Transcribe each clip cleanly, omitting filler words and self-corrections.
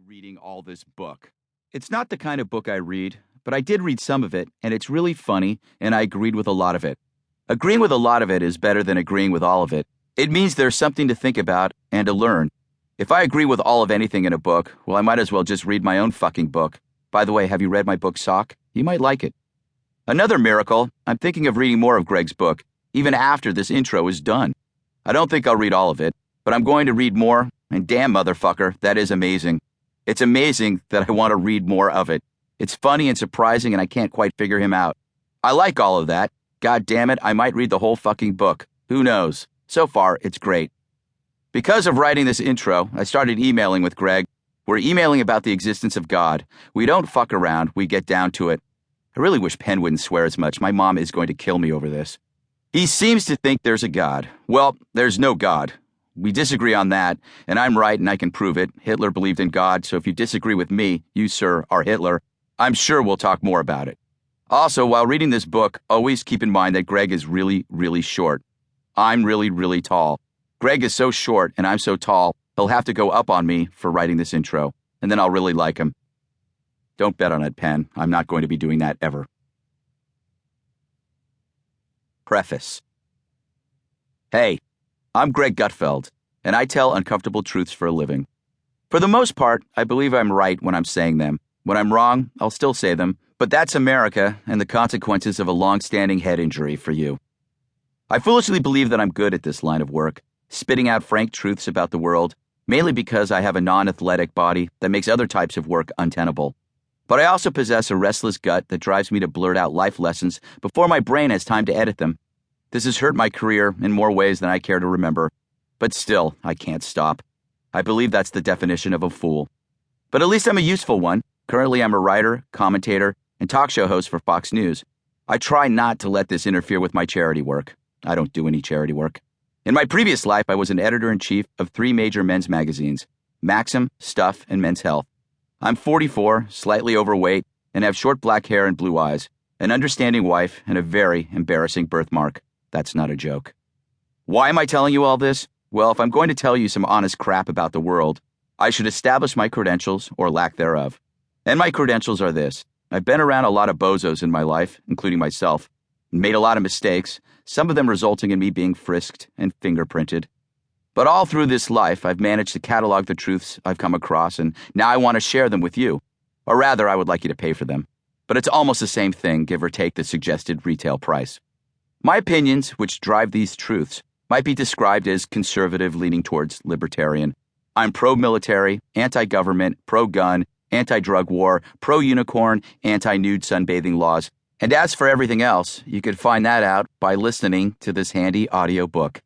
reading all this book. It's not the kind of book I read, but I did read some of it, and it's really funny, and I agreed with a lot of it. Agreeing with a lot of it is better than agreeing with all of it. It means there's something to think about and to learn. If I agree with all of anything in a book, well, I might as well just read my own fucking book. By the way, have you read my book, Sock? You might like it. Another miracle, I'm thinking of reading more of Greg's book, even after this intro is done. I don't think I'll read all of it, but I'm going to read more, and damn, motherfucker, that is amazing. It's amazing that I want to read more of it. It's funny and surprising, and I can't quite figure him out. I like all of that. God damn it, I might read the whole fucking book. Who knows? So far, it's great. Because of writing this intro, I started emailing with Greg. We're emailing about the existence of God. We don't fuck around, we get down to it. I really wish Penn wouldn't swear as much. My mom is going to kill me over this. He seems to think there's a God. Well, there's no God. We disagree on that, and I'm right and I can prove it. Hitler believed in God, so if you disagree with me, you, sir, are Hitler. I'm sure we'll talk more about it. Also, while reading this book, always keep in mind that Greg is really, really short. I'm really, really tall. Greg is so short and I'm so tall, he'll have to go up on me for writing this intro, and then I'll really like him. Don't bet on it, Penn. I'm not going to be doing that ever. Preface. Hey, I'm Greg Gutfeld, and I tell uncomfortable truths for a living. For the most part, I believe I'm right when I'm saying them. When I'm wrong, I'll still say them, but that's America and the consequences of a long-standing head injury for you. I foolishly believe that I'm good at this line of work, spitting out frank truths about the world, mainly because I have a non-athletic body that makes other types of work untenable. But I also possess a restless gut that drives me to blurt out life lessons before my brain has time to edit them. This has hurt my career in more ways than I care to remember, but still, I can't stop. I believe that's the definition of a fool. But at least I'm a useful one. Currently, I'm a writer, commentator, and talk show host for Fox News. I try not to let this interfere with my charity work. I don't do any charity work. In my previous life, I was an editor-in-chief of 3 major men's magazines, Maxim, Stuff, and Men's Health. I'm 44, slightly overweight, and have short black hair and blue eyes, an understanding wife, and a very embarrassing birthmark. That's not a joke. Why am I telling you all this? Well, if I'm going to tell you some honest crap about the world, I should establish my credentials or lack thereof. And my credentials are this. I've been around a lot of bozos in my life, including myself, and made a lot of mistakes, some of them resulting in me being frisked and fingerprinted. But all through this life, I've managed to catalog the truths I've come across, and now I want to share them with you. Or rather, I would like you to pay for them. But it's almost the same thing, give or take the suggested retail price. My opinions, which drive these truths, might be described as conservative leaning towards libertarian. I'm pro-military, anti-government, pro-gun, anti-drug war, pro-unicorn, anti-nude sunbathing laws. And as for everything else, you could find that out by listening to this handy audiobook.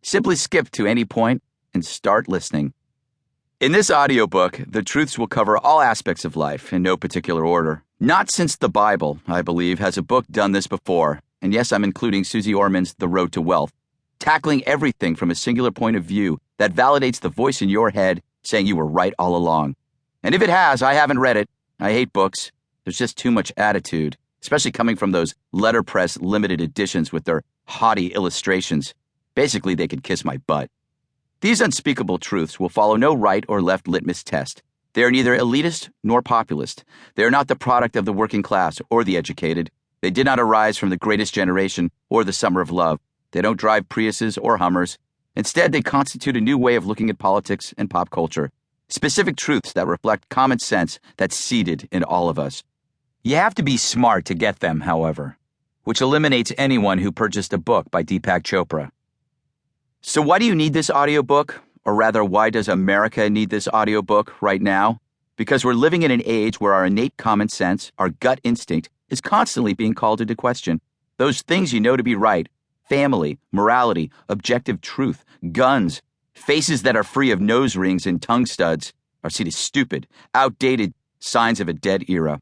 Simply skip to any point and start listening. In this audiobook, the truths will cover all aspects of life in no particular order. Not since the Bible, I believe, has a book done this before. And yes, I'm including Susie Orman's The Road to Wealth, tackling everything from a singular point of view that validates the voice in your head saying you were right all along. And if it has, I haven't read it. I hate books. There's just too much attitude, especially coming from those letterpress limited editions with their haughty illustrations. Basically, they could kiss my butt. These unspeakable truths will follow no right or left litmus test. They are neither elitist nor populist. They are not the product of the working class or the educated. They did not arise from the greatest generation or the summer of love. They don't drive Priuses or Hummers. Instead, they constitute a new way of looking at politics and pop culture. Specific truths that reflect common sense that's seated in all of us. You have to be smart to get them, however, which eliminates anyone who purchased a book by Deepak Chopra. So why do you need this audiobook? Or rather, why does America need this audiobook right now? Because we're living in an age where our innate common sense, our gut instinct, is constantly being called into question. Those things you know to be right, family, morality, objective truth, guns, faces that are free of nose rings and tongue studs, are seen as stupid, outdated signs of a dead era.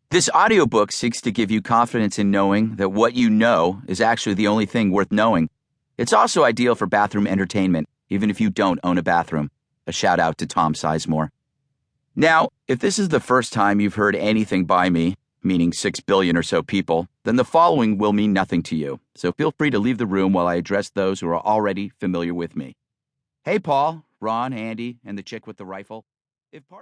This audiobook seeks to give you confidence in knowing that what you know is actually the only thing worth knowing. It's also ideal for bathroom entertainment, even if you don't own a bathroom. A shout out to Tom Sizemore. Now, if this is the first time you've heard anything by me, meaning 6 billion or so people, then the following will mean nothing to you. So feel free to leave the room while I address those who are already familiar with me. Hey, Paul, Ron, Andy, and the chick with the rifle. If part